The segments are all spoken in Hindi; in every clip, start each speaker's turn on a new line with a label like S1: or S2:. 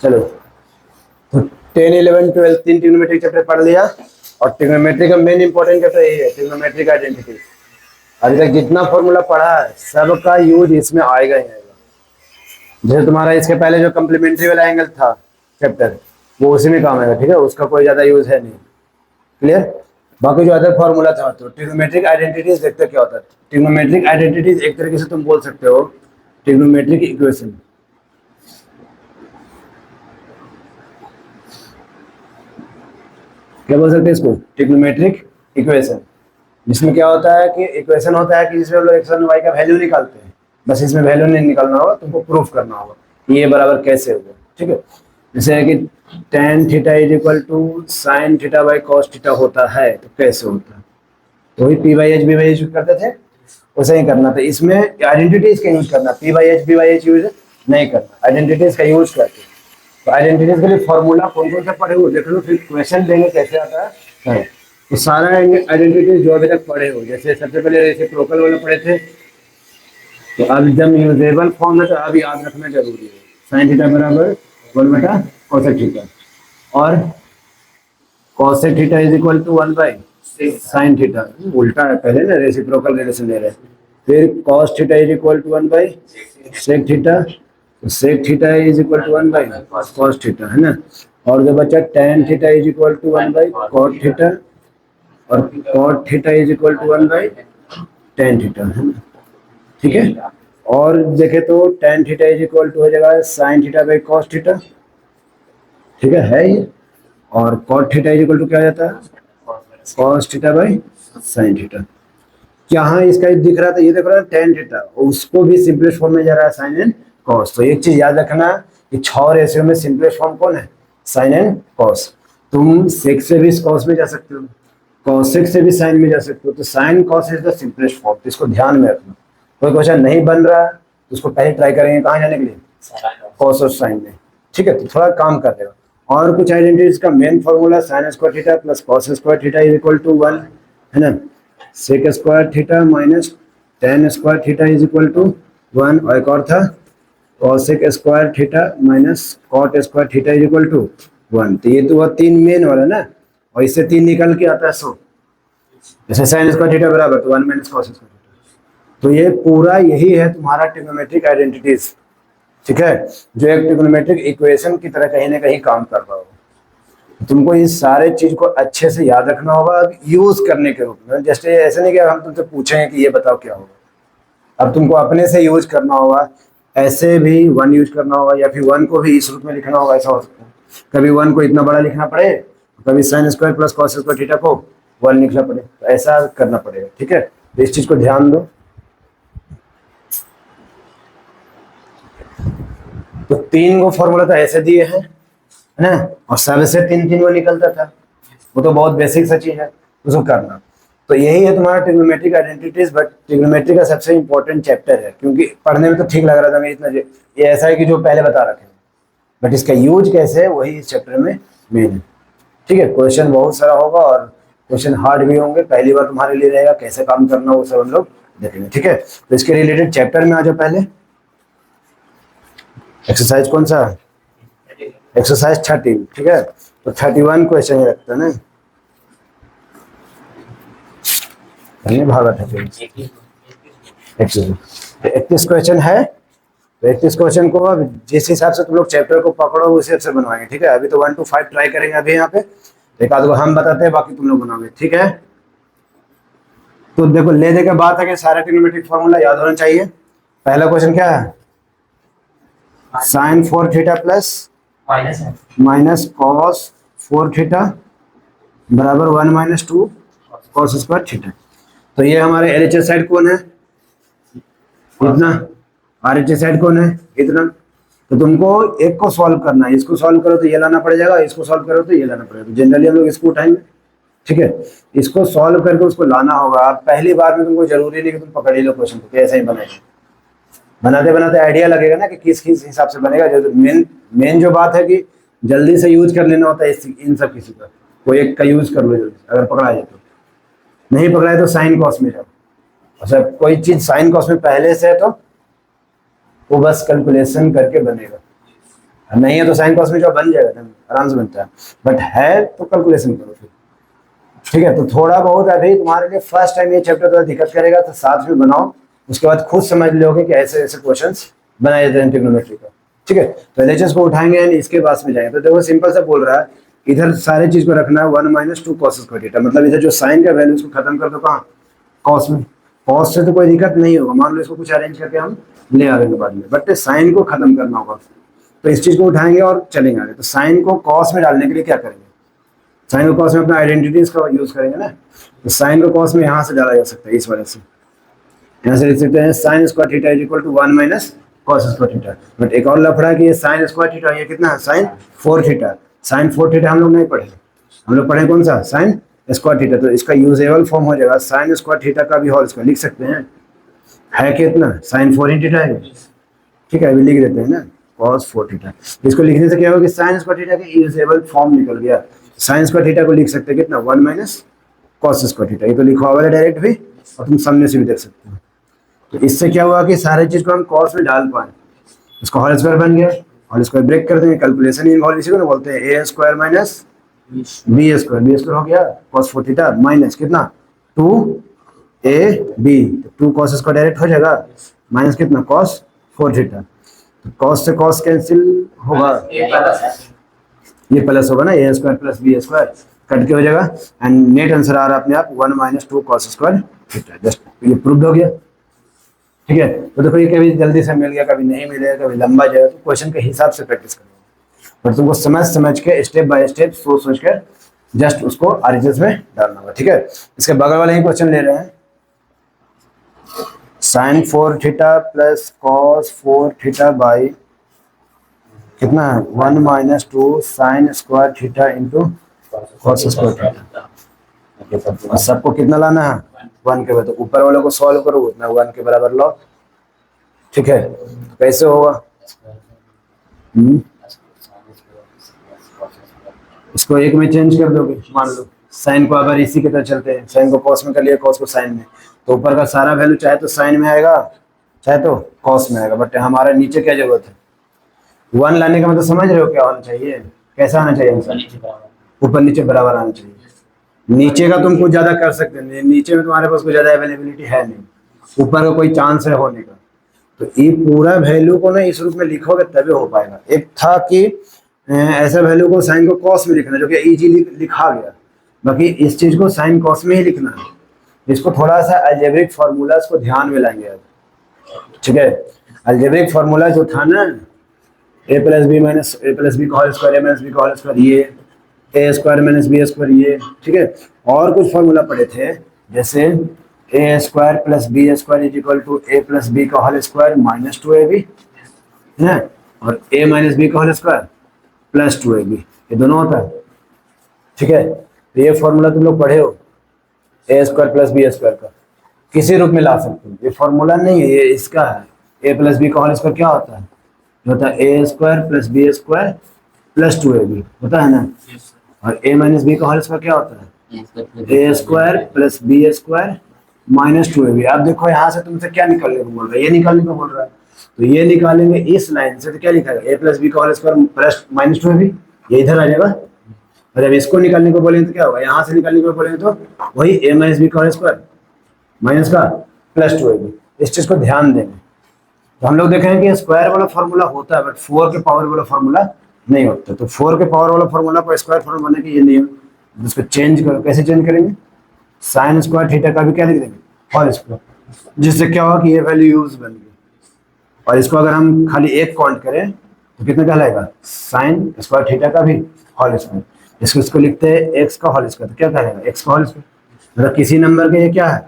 S1: चलो, तो 10, 11, 12 तीन ट्रिग्नोमेट्री चैप्टर पढ़ लिया। और ट्रिग्नोमेट्री का मेन इंपॉर्टेंट चैप्टर यही है, ट्रिग्नोमेट्रिक आइडेंटिटी। अभी तक जितना फॉर्मूला पढ़ा है सबका यूज इसमें आएगा ही आएगा। जैसे तुम्हारा इसके पहले जो कम्प्लीमेंट्री वाला एंगल था चैप्टर, वो उसी में काम आएगा, ठीक है, उसका कोई ज्यादा यूज है नहीं। क्लियर। बाकी जो अदर फॉर्मूला था, तो ट्रिग्नोमेट्रिक आइडेंटिटीज देखते क्या होता है। ट्रिग्नोमेट्रिक आइडेंटिटीज एक तरीके से तुम बोल सकते हो ट्रिग्नोमेट्रिक इक्वेशन। क्या बोल सकते हैं इसको, ट्रिग्नोमेट्रिक इक्वेशन। जिसमें क्या होता है कि इक्वेशन होता है कि जिसमें हम लोग एक्स और वाई का वैल्यू निकालते हैं। बस इसमें वैल्यू नहीं निकालना होगा, तुमको प्रूफ करना होगा कि ये बराबर कैसे होगा, ठीक है। जैसे है कि tan theta is equal to sine theta by cos theta होता है, तो कैसे होता है, तो वही P by H B by H use करते थे, वैसे ही करना था। इसमें आइडेंटिटीज का यूज करना, P by H B by H use नहीं करना, आइडेंटिटीज का यूज करके। तो आइडेंटिटीज के लिए फॉर्मूला कौन कौन सा पढ़े हुए देख लो, फिर क्वेश्चन देंगे कैसे आता है। तो सारा आइडेंटिटीज जो अभी तक पढ़े हो, जैसे सबसे पहले रेसिप्रोकल वाला पढ़े थे, तो अब जब यूजेबल फॉर्म है तो अब याद रखना जरूरी है, साइन थीटा बराबर 1 बटा कोसेक थीटा, और cosec theta is equal to 1 by sine theta. उल्टा है, पहले ना रेसिप्रोकल रिलेशन ले रहे हैं। फिर cos theta is equal to 1 by sec theta, तो sec theta is equal to 1 by cos theta, है ना। और जो बचा tan theta is equal to 1 by cot theta, और cot theta is equal to 1 by tan theta, है ना, ठीक है। और देखे तो tan theta is equal to हो जाएगा sine theta by cos theta, ठीक है ये। और cot theta is equal to क्या हो जाता है, cos theta by sine theta. यहाँ इसका दिख रहा था, ये देख रहा है tan थीटा, उसको भी सिंपलेस्ट फॉर्म में जा रहा है साइन एंड कॉस। तो एक चीज याद रखना कि 6 रेशियो में सिंपलेस्ट फॉर्म कौन है, साइन एंड कॉस। तुम सेक से भी कॉस में जा सकते हो, कॉसेक से भी साइन में जा सकते हो, तो sine cos is the simplest form, तो इसको ध्यान में रखना। कोई क्वेश्चन नहीं बन रहा है तो उसको पहले ट्राई करेंगे कहाँ जाने के लिए, कॉस और साइन में, ठीक है। तो थोड़ा काम कर देगा। और कुछ आइडेंटिटीज का main formula sine square theta plus cos square theta is equal to 1, है ना। Sec square theta minus tan square theta is equal to 1, और एक और था cosec square theta minus cot square theta is equal to 1। तो ये तो वह 3 मेन वाला ना, और इससे 3 निकल के आता है 100। जैसे साइन स्क्वायर थीटा बराबर तो 1 माइनस कॉस स्क्वायर। तो ये पूरा यही है तुम्हारा ट्रिग्नोमेट्रिक आइडेंटिटीज, ठीक है, जो एक ट्रिग्नोमेट्रिक इक्वेशन की तरह कहीं ना कहीं काम कर रहा हो। तुमको इस सारे चीज को अच्छे से याद रखना होगा यूज करने के रूप में। जैसे ऐसे नहीं कि हम तुमसे पूछेंगे कि ये बताओ क्या होगा, अब तुमको अपने से यूज करना होगा। ऐसे भी 1 यूज करना होगा, या फिर 1 को भी इस रूप में लिखना होगा, ऐसा हो सकता है। कभी 1 को इतना बड़ा लिखना पड़े, कभी sine square plus cos square theta को 1 लिखना पड़े, तो ऐसा करना पड़ेगा, ठीक है। तो इस चीज को ध्यान दो। तो 3 को फॉर्मूला तो ऐसे दिए हैं, है ना, और सबसे 3 वो निकलता था, वो तो बहुत बेसिक सा चीज है, उसको करना। तो यही है तुम्हारा ट्रिग्नोमेट्रिक आइडेंटिटीज। बट ट्रिग्नोमेट्री का सबसे इंपॉर्टेंट चैप्टर है, क्योंकि पढ़ने में तो ठीक लग रहा था मैं इतना, ये ऐसा है कि जो पहले बता रखे हैं, बट इसका यूज कैसे है वही इस चैप्टर में मेन है, ठीक है। क्वेश्चन बहुत सारा होगा और क्वेश्चन हार्ड भी होंगे, पहली बार तुम्हारे लिए रहेगा, कैसे काम करना वो सब हम लोग देखेंगे, ठीक है। तो इसके रिलेटेड चैप्टर में आ जाओ। पहले एक्सरसाइज कौन सा, एक्सरसाइज 30, ठीक है। तो 31 क्वेश्चन ही रखते हैं ना, भागा था 31 क्वेश्चन है। तो 31 क्वेश्चन को अब जिस हिसाब से तुम लोग चैप्टर को पकड़ो उस हिसाब से बनवाएंगे, ठीक है। अभी तो 1 to 5 ट्राई करेंगे अभी यहाँ पे, एक आध को हम बताते हैं, बाकी तुम लोग बनाओगे, ठीक है। तो देखो ले दे के बात है कि सारा ट्रिग्नोमेट्रिक फॉर्मूला याद होना चाहिए। पहला क्वेश्चन क्या है, sine 4 theta plus minus cos 4 theta बराबर 1 माइनस 2 कॉस स्क्वायर थीटा। तो ये हमारे एलएचएस साइड कौन है, इतना, आरएचएस साइड कौन है, इतना। तो तुमको एक को सॉल्व करना है, इसको सॉल्व करो तो ये लाना पड़ जाएगा, इसको सॉल्व करो तो ये लाना पड़ेगा। तो जनरली हम लोग इसको उठाएंगे, ठीक है। इसको सॉल्व करके उसको लाना होगा। पहली बार में तुमको जरूरी नहीं कि तुम पकड़ ही लो क्वेश्चन को, ऐसा ही बनाएगा। बनाते बनाते आइडिया लगेगा ना कि किस किस हिसाब से बनेगा। जो मेन जो बात है कि जल्दी से यूज कर लेना होता है इन सब किसी का, कोई एक का यूज कर लो जल्दी, अगर पकड़ा जाए तो। नहीं पकड़ा है तो साइन कॉस में जाओ। अच्छा, कोई चीज साइन कॉस में पहले से है तो वो बस कैलकुलेशन करके बनेगा, नहीं है तो साइन कॉस में जो बन जाएगा आराम से बनता है, बट है तो कैलकुलेशन करो फिर। ठीक है, तो थोड़ा बहुत अभी तुम्हारे लिए फर्स्ट टाइम ये चैप्टर थोड़ा दिक्कत करेगा, तो साथ में बनाओ, उसके बाद खुद समझ लोगे कि ऐसे ऐसे क्वेश्चंस बनाए जाते हैं ट्रिग्नोमेट्री का। ठीक है, तो एलएचएस को उठाएंगे एंड इसके पास में जाएंगे। तो देखो सिंपल सा बोल रहा है, इधर सारे चीज को रखना है 1 माइनस 2 कॉस स्क्वायर थीटा, मतलब इधर जो साइन का वैल्यू उसको खत्म कर दो कहाँ, कॉस में। कॉस से तो कोई दिक्कत नहीं होगा, मान लो इसको कुछ अरेंज करके हम ले आएंगे बाद में, बट साइन को खत्म करना होगा। तो इस चीज को उठाएंगे और चलेंगे आगे। तो साइन को कॉस में डालने के लिए क्या करेंगे, साइन को कॉस में अपना आइडेंटिटीज का यूज करेंगे ना। तो साइन को कॉस में यहाँ से डाला जा सकता है, इस वजह से यहाँ से लिख सकते हैं sine square theta is equal to 1 minus cos square theta. But एक और लफड़ा है कि ये साइन स्क्वायर थीटा ये कितना है, साइन 4 थीटा। साइन 4 थीटा हम लोग नहीं पढ़े, हम लोग पढ़े कौन सा, साइन स्क्वायर थीटा। तो इसका यूजेबल फॉर्म हो जाएगा साइन स्क्वायर थीटा का भी होल स्क्वायर लिख सकते हैं, है कितना, साइन 4 थीटा है। ठीक है, अभी लिख देते हैं ना कॉस 4 थीटा। इसको लिखने से क्या होगा कि साइन स्क्वायर थीटा का यूजेबल फॉर्म निकल गया। साइन स्क्वायर थीटा को लिख सकते हैं कितना, 1 माइनस कॉस स्क्वायर थीटा। ये तो लिखा हुआ है डायरेक्ट भी, और तुम सामने से भी देख सकते हो। तो इससे क्या हुआ कि सारे चीज को हम कॉस में डाल पाए, इसको होल स्क्वायर बन गया। होल स्क्वायर ब्रेक कर देंगे, कैलकुलेशन इन्वॉल्व इसी को ना बोलते हैं, A square minus B square. B square हो गया कॉस 4 थीटा माइनस कितना 2ab, 2 कॉस स्क्वायर डायरेक्ट हो जाएगा, माइनस कितना कॉस 4 थीटा। तो कॉस से कॉस कैंसिल होगा, ये प्लस होगा ना, A square plus B square cut के हो जाएगा, एंड नेट आंसर आ रहा है अपने आप 1 minus 2 cos square theta. Just ये प्रूव्ड हो गया। ठीक है, तो देखो ये कभी जल्दी से मिल गया, कभी नहीं मिलेगा, कभी लंबा जाएगा, तो क्वेश्चन के हिसाब से प्रैक्टिस करो। पर तुमको समझ समझ के स्टेप बाय स्टेप सोच सोच कर जस्ट उसको आरएचएस में डालना होगा। ठीक है, इसके बगल वाले ही क्वेश्चन ले रहे हैं, sine 4 theta plus cos 4 theta by कितना है 1 minus 2 sine square theta into cos square theta. सबको कितना लाना है, 1 के बराबर। तो ऊपर वालों को सॉल्व करो, उतना 1 के बराबर लो। ठीक है, तो कैसे होगा, इसको एक में चेंज कर दोगे। मान लो साइन को अगर इसी की तरह चलते हैं, साइन को कॉस में कर लिया, कॉस को साइन में, तो ऊपर का सारा वैल्यू चाहे तो साइन में आएगा चाहे तो कॉस में आएगा। बट हमारा नीचे क्या जरूरत है, 1 लाने का मतलब समझ रहे हो क्या होना चाहिए, कैसा आना चाहिए, ऊपर नीचे बराबर आना चाहिए। नीचे का तुम कुछ ज्यादा कर सकते हैं, नीचे में तुम्हारे पास कुछ ज्यादा अवेलेबिलिटी है नहीं, ऊपर का कोई चांस है होने का। तो ये पूरा वैल्यू को ना इस रूप में लिखोगे तभी हो पाएगा। एक था कि ऐसा वैल्यू को साइन को कॉस में लिखना, जो कि इजीली लिखा गया, बाकी इस चीज को साइन कॉस में ही लिखना है। इसको थोड़ा सा अलजेब्रिक फार्मूलाज को ध्यान में लाएंगे अब। ठीक है, अलजेब्रिक फार्मूला जो था ना, A plus B minus A plus B का whole square, A minus B का होल स्क्वायर, ये A square minus B square, ये। ठीक है, और कुछ फार्मूला पढ़े थे, जैसे A square plus B square is equal to A plus B का होल स्क्वायर माइनस 2ab है, और ए माइनस बी का होल स्क्वायर प्लस 2ab, ये दोनों होता है। ठीक है, तो ये फॉर्मूला तुम लोग पढ़े हो, ए स्क्वायर प्लस बी स्क्वायर का किसी रूप में ला सकते हो। ये फॉर्मूला नहीं है, ये इसका है। ए प्लस बी का होल स्क्वायर क्या होता है, जो होता है A square plus B square plus 2ab होता है ना, और ए माइनस बी का होल स्क्वायर क्या होता है, A square plus B square minus 2ab। आप देखो यहाँ से तुमसे क्या निकालने को बोल रहा है, ये निकालने को बोल रहा है, तो ये निकालेंगे इस लाइन से, तो क्या लिखा है, ए प्लस बी का whole square plus minus 2ab, ये इधर आ जाएगा। और जब इसको निकालने को बोलेंगे तो क्या होगा, यहाँ से निकालने को बोलेंगे तो वही ए माइनस बी का होल स्क्वायर माइनस का प्लस 2ab। इस चीज को ध्यान देंगे। तो हम लोग देखेंगे कि स्क्वायर वाला फॉर्मूला होता है, बट 4 के पावर वाला फॉर्मूला नहीं होता। तो 4 के पावर वाला फॉर्मूला को स्क्वायर फॉर्म बनने की ये नियम, उसको चेंज करो। कैसे चेंज करेंगे, साइन स्क्वायर थीटा का भी क्या लिख देंगे, होल स्क्वायर, जिससे क्या होगा कि ये वैल्यू यूज बन गई। और इसको अगर हम खाली एक काउंट करें तो कितना कहलाएगा, साइन स्क्वायर थीटा का भी होल स्क्वायर। इसको लिखते हैं एक्स का होल स्क्वायर, तो क्या कहलाएगा, एक्स का होल स्क्वायर। मतलब किसी नंबर के ये क्या है,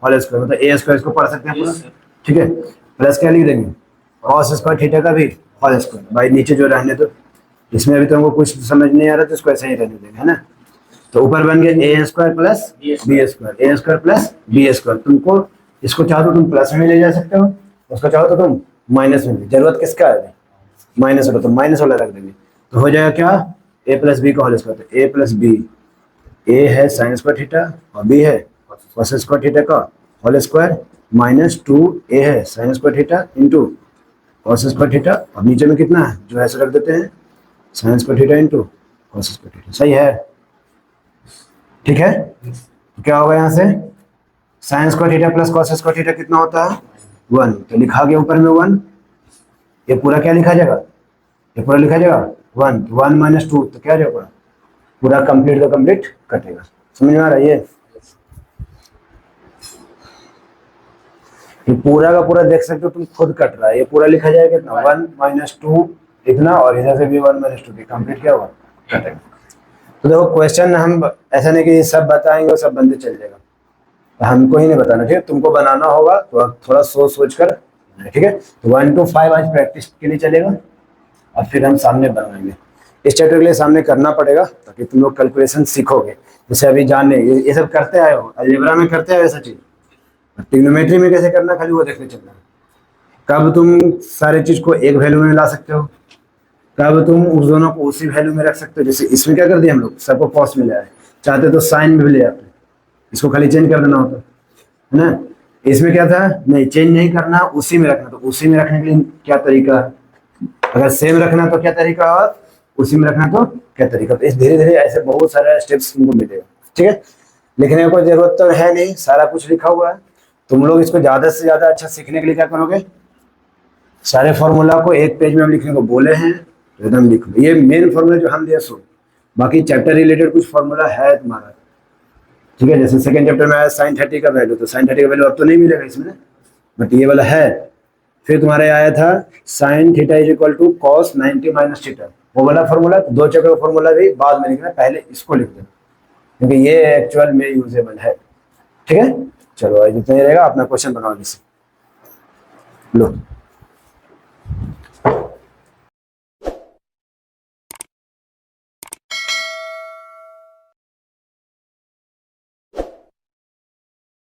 S1: होल स्क्वायर, मतलब ए स्क्वायर इसको पढ़ सकते हैं पूरा। ठीक है, प्लस क्या लिख देंगे, कॉस स्क्वायर थीटा का भी होल स्क्वायर। भाई नीचे जो रहने दो, इसमें अभी तुमको कुछ समझ नहीं आ रहा तो इसको ऐसे ही रहने देंगे, है ना। तो ऊपर बन गया ए स्क्वायर प्लस बी स्क्वायर, ए स्क्वायर प्लस बी स्क्वायर। तुमको इसको चाहो तो तुम प्लस में ले जा सकते हो, उसको चाहो तो तुम माइनस में। जरूरत किसका है, माइनस वाला, तो माइनस वाला रख देंगे। तो हो जाएगा क्या, ए प्लस बी का होल स्क्वायर। तो ए प्लस बी, ए है साइन स्क्वायर थीटा और बी है कॉस स्क्वायर थीटा का होल स्क्वायर माइनस 2a है sign square theta into cos square theta, और नीचे में कितना है जो ऐसे रख देते हैं sine square theta into cos square theta, सही है, ठीक है। तो क्या होगा यहाँ से, sign square theta plus cos square theta कितना होता है 1, तो लिखा गया ऊपर में 1, ये पूरा क्या लिखा जाएगा, ये पूरा लिखा जाएगा 1, 1 माइनस 2 तो क्या हो जाएगा, पूरा कंप्लीट का कंप्लीट कटेगा। समझ में आ रहा है ये पूरा का पूरा देख सकते हो तुम खुद कट रहा है, ये पूरा लिखा जाएगा कितना 1 माइनस 2 इतना, और इधर से भी 1 माइनस 2 कंप्लीट क्या होगा कटेगा। तो देखो क्वेश्चन हम ऐसा नहीं कि सब बताएंगे और सब बंदे चल जाएगा, हमको ही नहीं बताना, ठीक है, तुमको बनाना होगा तो थोड़ा सोच सोच कर, ठीक है। तो 1 to 5 आज प्रैक्टिस के लिए चलेगा और फिर हम सामने बनाएंगे। इस चैप्टर के लिए सामने करना पड़ेगा ताकि तुम लोग कैलकुलेशन सीखोगे, जैसे अभी जाने ये सब करते आए हो, अलजेब्रा में करते आए ऐसा चीज, ट्रिग्नोमेट्री में कैसे करना खाली वो देखने चलना है। कब तुम सारे चीज को एक वैल्यू में ला सकते हो, कब तुम उस दोनों को उसी वैल्यू में रख सकते हो। जैसे इसमें क्या कर दिया हम लोग, सबको कॉस मिला है, चाहते तो साइन में भी ले आते, इसको खाली चेंज कर देना होता है ना। इसमें क्या था, नहीं चेंज नहीं करना, उसी में रखना, तो उसी में रखने के लिए क्या तरीका है, अगर सेम रखना तो क्या तरीका, और उसी में रखना तो क्या तरीका। तो इस धीरे धीरे ऐसे बहुत सारे स्टेप्स तुमको मिलेगा, ठीक है। लिखने की कोई जरूरत तो है नहीं, सारा कुछ लिखा हुआ है। तुम लोग इसको ज्यादा से ज्यादा अच्छा सीखने के लिए क्या करोगे, सारे फॉर्मूला को एक पेज में हम लिखने को बोले हैं तो एकदम लिख लो, ये मेन फॉर्मूला जो हम दिया सो, बाकी चैप्टर रिलेटेड कुछ फॉर्मूला है तुम्हारा, ठीक है। जैसे सेकंड चैप्टर में आया साइन 30 का वैल्यू, तो साइन 30 का वैल्यू अब तो नहीं मिलेगा इसमें, बट ये वाला है। फिर तुम्हारे आया था sine theta is equal to cos 90 minus theta, वो वाला फॉर्मूला, तो 2 चैप्टर का फॉर्मूला भी बाद में लिखना, पहले इसको लिख देना क्योंकि ये एक्चुअल में यूजेबल है, ठीक है। चलो आज इतना ही रहेगा, अपना क्वेश्चन बनाओ जिससे लो।